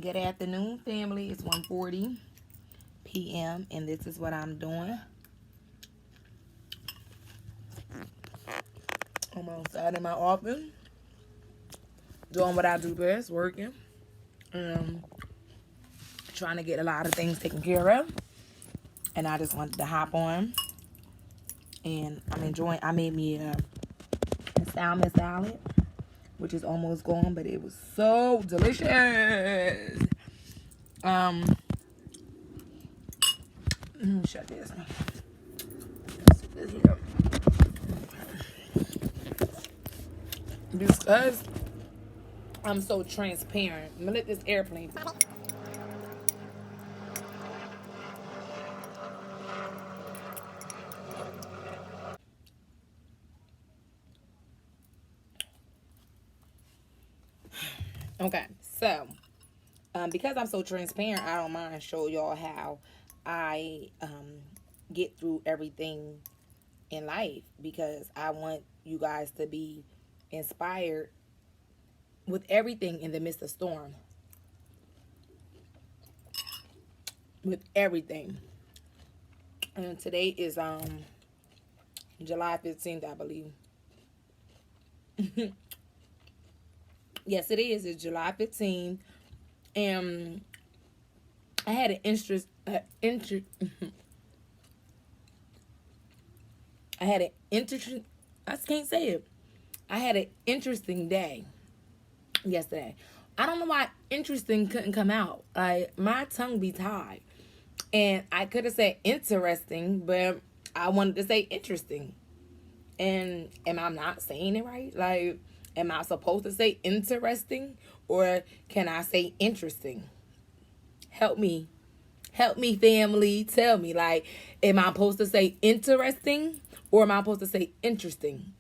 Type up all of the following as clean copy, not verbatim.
Good afternoon, family. It's 1:40 p.m. and this is what I'm doing. I'm outside in my office doing what I do best, working. Trying to get a lot of things taken care of. And I just wanted to hop on. And I'm enjoying. I made me a salmon salad, which is almost gone, but it was so delicious. Let me shut this. Because I'm so transparent. I'm gonna let this airplane. Okay, so because I'm so transparent, I don't mind show y'all how I get through everything in life, because I want you guys to be inspired with everything in the midst of storm. With everything. And today is July 15th, I believe. Yes, it is. It's July 15th. And I had an I had an interesting, I just can't say it. I had an interesting day yesterday. I don't know why interesting couldn't come out. Like, my tongue be tied. And I could have said interesting, but I wanted to say interesting. And am I not saying it right? Like, am I supposed to say interesting, or can I say interesting? Help me. Help me, family. Tell me, like, am I supposed to say interesting, or am I supposed to say interesting?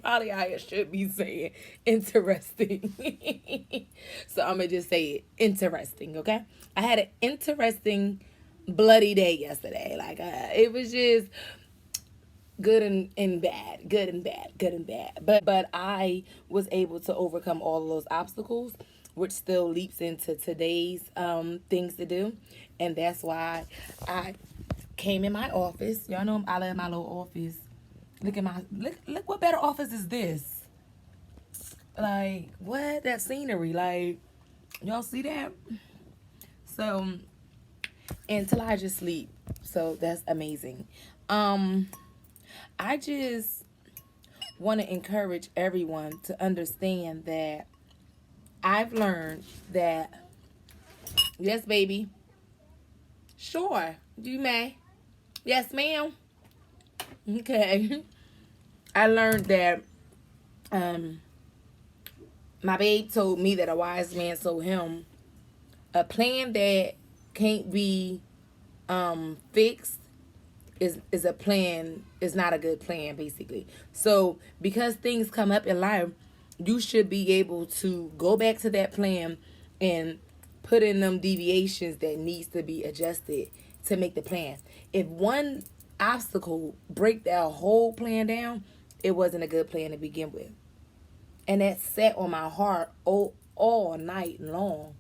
Probably I should be saying interesting. So I'm going to just say it interesting, okay? I had an interesting, bloody day yesterday. Like, it was just good and bad, good and bad, good and bad. But I was able to overcome all of those obstacles, which still leaps into today's things to do. And that's why I came in my office. Y'all know I love my little office. Look at my look what better office is this? Like, what? That scenery, like, y'all see that? So until I just sleep. So that's amazing. I just want to encourage everyone to understand that I've learned that, yes, baby, sure, you may. Yes, ma'am. Okay. I learned that my babe told me that a wise man told him a plan that can't be fixed is a plan, is not a good plan, basically. So because things come up in life, you should be able to go back to that plan and put in them deviations that needs to be adjusted to make the plan. If one obstacle break that whole plan down, it wasn't a good plan to begin with. And that sat on my heart all night long.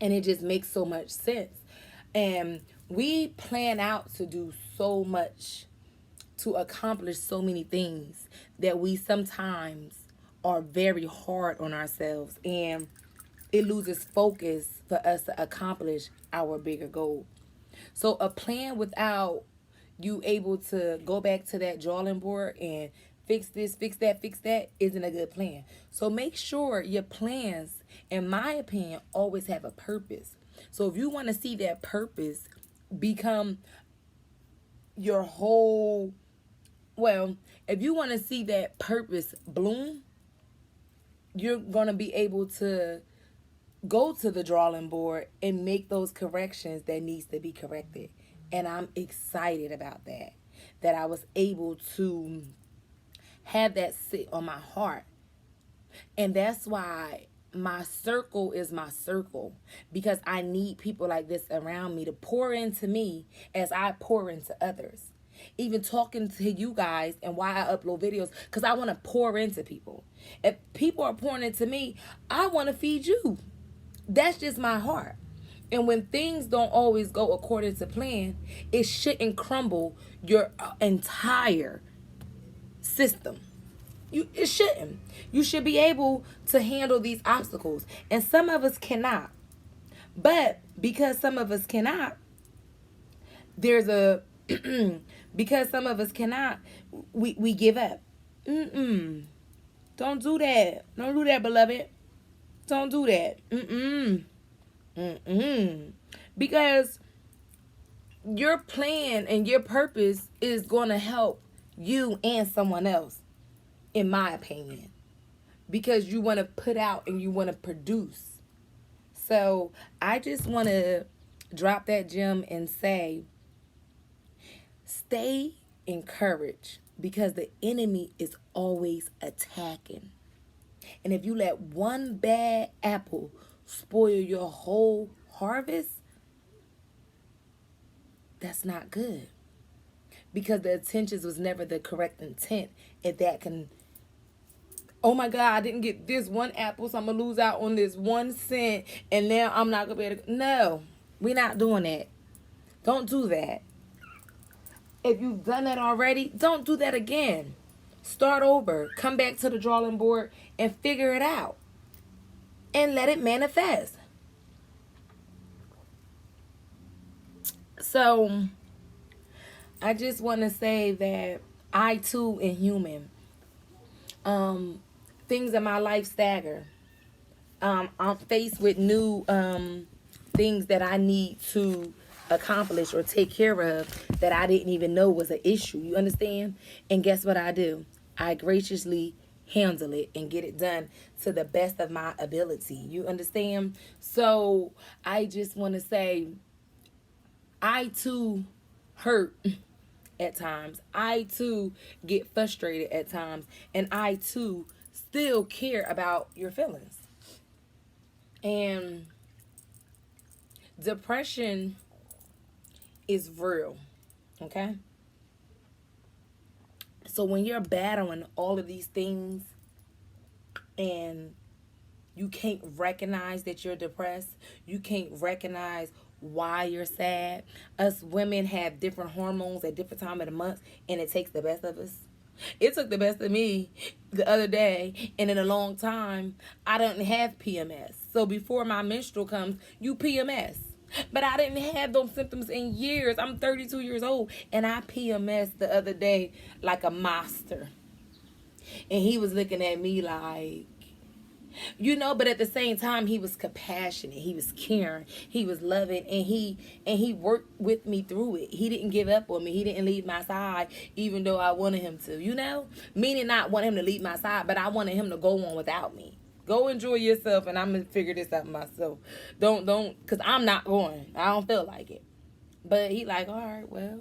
And it just makes so much sense. And we plan out to do so much, to accomplish so many things, that we sometimes are very hard on ourselves, and it loses focus for us to accomplish our bigger goal. So a plan without you able to go back to that drawing board and fix this, fix that isn't a good plan. So make sure your plans, in my opinion, always have a purpose. So if you want to see that purpose become your whole, well, if you want to see that purpose bloom, you're going to be able to go to the drawing board and make those corrections that needs to be corrected. And I'm excited about that, that I was able to have that sit on my heart. And that's why my circle is my circle, because I need people like this around me to pour into me as I pour into others. Even talking to you guys and why I upload videos, because I want to pour into people. If people are pouring into me, I want to feed you. That's just my heart. And when things don't always go according to plan, it shouldn't crumble your entire system. It shouldn't. You should be able to handle these obstacles. And some of us cannot. But because some of us cannot, there's a because some of us cannot, we give up. Don't do that. Don't do that, beloved. Don't do that. Because your plan and your purpose is going to help you and someone else, in my opinion. Because you want to put out and you want to produce. So I just want to drop that gem and say, stay encouraged, because the enemy is always attacking. And if you let one bad apple spoil your whole harvest, that's not good. Because the intentions was never the correct intent. If that can, oh my God, I didn't get this one apple, so I'm going to lose out on this 1 cent, and now I'm not going to be able to. No, we're not doing that. Don't do that. If you've done that already, don't do that again. Start over. Come back to the drawing board and figure it out. And let it manifest. So, I just want to say that I too am human. Things in my life stagger. I'm faced with new things that I need to accomplish or take care of that I didn't even know was an issue. You understand? And guess what I do? I graciously handle it and get it done to the best of my ability. You understand? So I just want to say, I too hurt at times. I too get frustrated at times. And I too still care about your feelings. And depression is real. Okay? So when you're battling all of these things and you can't recognize that you're depressed, you can't recognize why you're sad. Us women have different hormones at different time of the month, and it takes the best of us. It took the best of me the other day, and in a long time, I didn't have PMS. So before my menstrual comes, you PMS. But I didn't have those symptoms in years. I'm 32 years old, and I PMS the other day like a monster. And he was looking at me like, but at the same time, he was compassionate, he was caring, he was loving, and he worked with me through it. He didn't give up on me. He didn't leave my side, even though I wanted him to, meaning not want him to leave my side, but I wanted him to go on without me. Go enjoy yourself, and I'm gonna figure this out myself. Don't, because I'm not going. I don't feel like it. But he like, all right, well,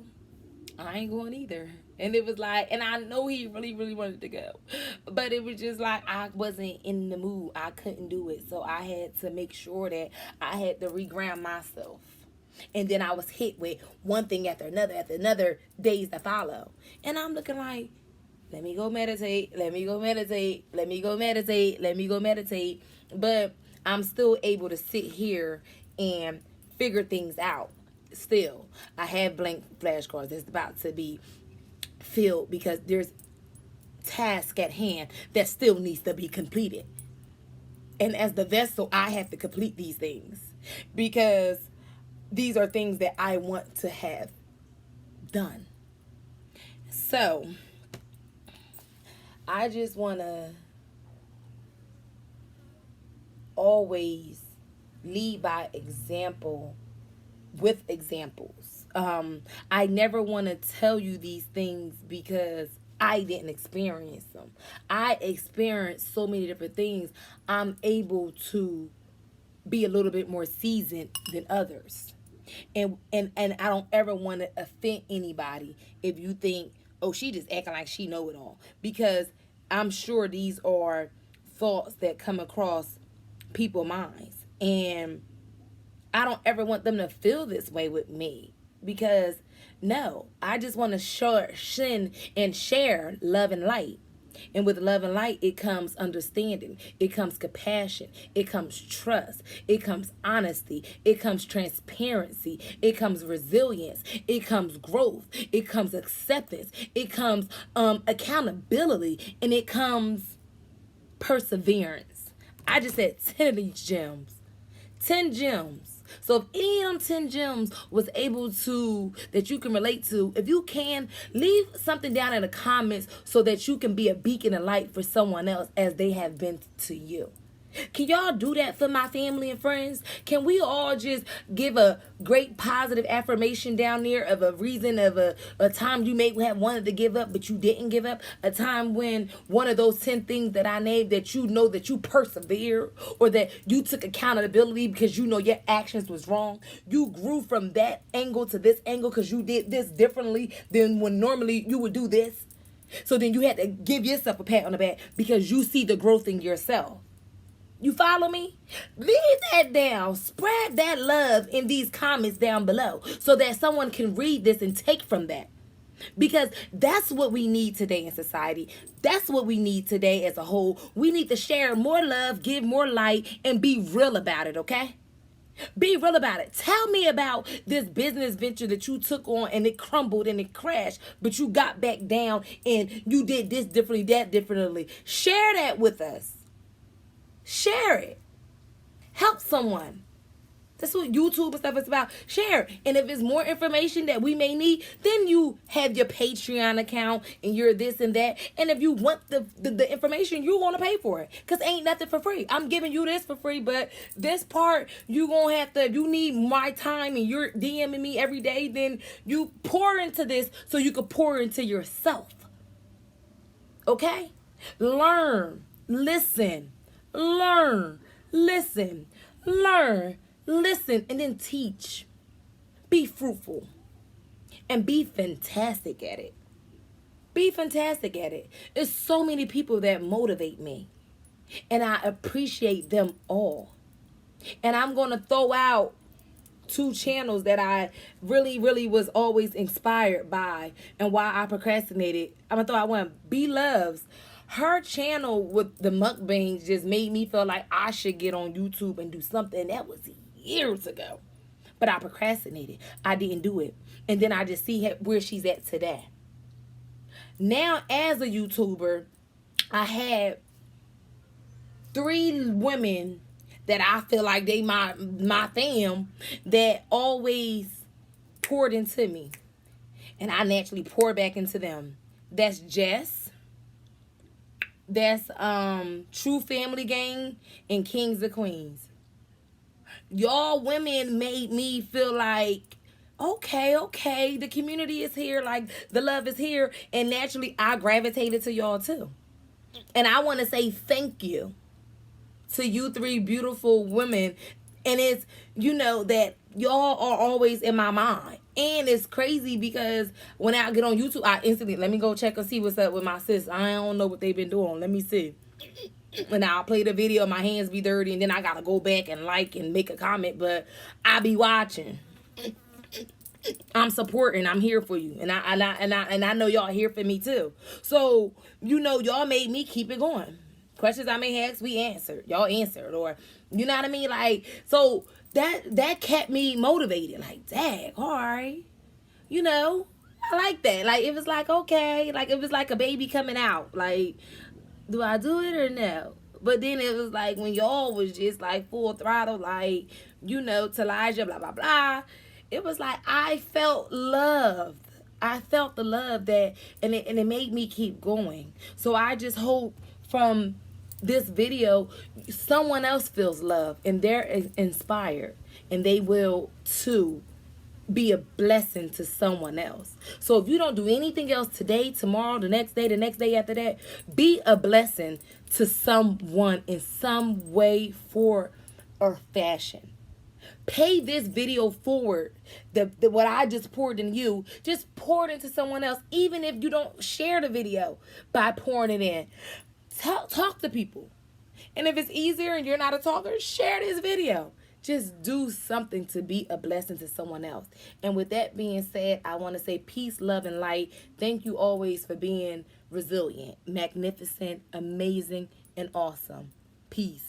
I ain't going either. And it was like, and I know he really, really wanted to go. But it was just like, I wasn't in the mood. I couldn't do it. So I had to make sure that I had to reground myself. And then I was hit with one thing after another, days to follow. And I'm looking like, let me go meditate. But I'm still able to sit here and figure things out. Still, I have blank flashcards that's about to be filled because there's task at hand that still needs to be completed. And as the vessel, I have to complete these things because these are things that I want to have done. So I just want to always lead by example with examples. I never want to tell you these things because I didn't experience them. I experienced so many different things. I'm able to be a little bit more seasoned than others. And I don't ever want to offend anybody if you think, oh, she just acting like she know it all. Because I'm sure these are thoughts that come across people's minds. And I don't ever want them to feel this way with me. Because, no, I just want to share love and light. And with love and light, it comes understanding. It comes compassion. It comes trust. It comes honesty. It comes transparency. It comes resilience. It comes growth. It comes acceptance. It comes accountability. And it comes perseverance. I just said 10 of these gems. 10 gems. So if any of them 10 gems was able to, that you can relate to, if you can, leave something down in the comments so that you can be a beacon of light for someone else as they have been to you. Can y'all do that for my family and friends? Can we all just give a great positive affirmation down there of a reason of a time you may have wanted to give up, but you didn't give up? A time when one of those 10 things that I named that you know that you persevered, or that you took accountability because you know your actions was wrong. You grew from that angle to this angle because you did this differently than when normally you would do this. So then you had to give yourself a pat on the back because you see the growth in yourself. You follow me? Leave that down. Spread that love in these comments down below so that someone can read this and take from that. Because that's what we need today in society. That's what we need today as a whole. We need to share more love, give more light, and be real about it, okay? Be real about it. Tell me about this business venture that you took on and it crumbled and it crashed, but you got back down and you did this differently, that differently. Share that with us. Share it. Help someone. That's what YouTube and stuff is about. Share. And if it's more information that we may need, then you have your Patreon account and you're this and that. And if you want the information, you're going to pay for it. Because ain't nothing for free. I'm giving you this for free, but this part, you going to have to, you need my time and you're DMing me every day, then you pour into this so you can pour into yourself. Okay? Learn. Listen. Learn, listen, learn, listen, and then teach. Be fruitful and be fantastic at it. Be fantastic at it. There's so many people that motivate me, and I appreciate them all. And I'm going to throw out 2 channels that I really was always inspired by and why I procrastinated. I'm going to throw out one. B Loves. Her channel with the mukbangs just made me feel like I should get on YouTube and do something. That was years ago. But I procrastinated. I didn't do it. And then I just see where she's at today. Now, as a YouTuber, I have 3 women that I feel like they my fam that always poured into me. And I naturally pour back into them. That's Jess. That's True Family Gang and Kings of Queens. Y'all women made me feel like, okay, the community is here, like the love is here, and naturally I gravitated to y'all too. And I want to say thank you to you 3 beautiful women. And it's, you know, that y'all are always in my mind. And it's crazy because when I get on YouTube, I instantly, let me go check and see what's up with my sis. I don't know what they've been doing. Let me see. And I'll play the video, my hands be dirty, and then I got to go back and like and make a comment. But I be watching. I'm supporting. I'm here for you. And I know y'all here for me too. So, you know, y'all made me keep it going. Questions I may ask, we answered. Y'all answered. Or, you know what I mean? Like, so that kept me motivated. Like, dang, all right. You know, I like that. Like, it was like, okay. Like, it was like a baby coming out. Like, do I do it or no? But then it was like when y'all was just like full throttle, like, you know, Talaja, blah, blah, blah. It was like I felt loved. I felt the love that, and it made me keep going. So I just hope from this video, someone else feels love and they're inspired and they will too be a blessing to someone else. So if you don't do anything else today, tomorrow, the next day after that, be a blessing to someone in some way, form, or fashion. Pay this video forward. What I just poured in you, just pour it into someone else, even if you don't share the video by pouring it in. Talk to people. And if it's easier and you're not a talker, share this video. Just do something to be a blessing to someone else. And with that being said, I want to say peace, love, and light. Thank you always for being resilient, magnificent, amazing, and awesome. Peace.